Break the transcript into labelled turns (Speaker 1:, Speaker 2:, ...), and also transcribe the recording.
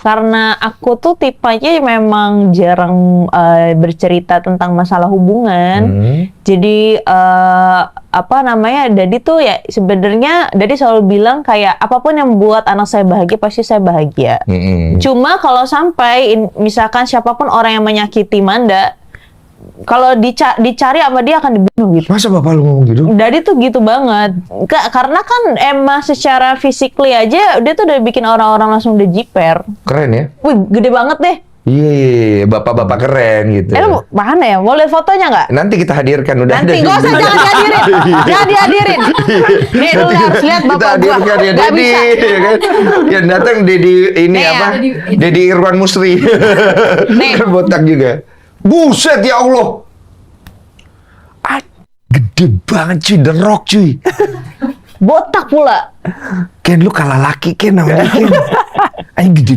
Speaker 1: karena aku tuh tipenya memang jarang bercerita tentang masalah hubungan. Jadi Daddy tuh ya sebenarnya Daddy selalu bilang kayak apapun yang membuat anak saya bahagia pasti saya bahagia. Cuma kalau sampai misalkan siapapun orang yang menyakiti Manda, kalau dicari sama dia akan dibunuh gitu.
Speaker 2: Masa bapak lu ngomong gitu?
Speaker 1: Daddy tuh gitu banget. Karena kan emang secara physically aja dia tuh udah bikin orang-orang langsung udah jiper.
Speaker 2: Keren ya?
Speaker 1: Wih, gede banget deh.
Speaker 2: Iya, bapak-bapak keren gitu.
Speaker 1: Lu mana ya? Mau lihat fotonya nggak?
Speaker 2: Nanti kita hadirkan, udah
Speaker 1: Nanti
Speaker 2: ada.
Speaker 1: nggak usah, jangan dihadirin. Jangan dihadirin. Nih, lu harus lihat bapak gua.
Speaker 2: Kita hadirkan ya,
Speaker 1: Nggak
Speaker 2: Dedi.
Speaker 1: bisa.
Speaker 2: Ya kan? Yang datang Dedi ini
Speaker 1: Nih ya.
Speaker 2: apa? Dedi Irwan Musri.
Speaker 1: Nih.
Speaker 2: Kan botak juga. Buset ya Allah. Gede banget cuy, The Rock cuy.
Speaker 1: Botak pula.
Speaker 2: Ken lu kalah laki Ken namanya Ken. Anjing gede.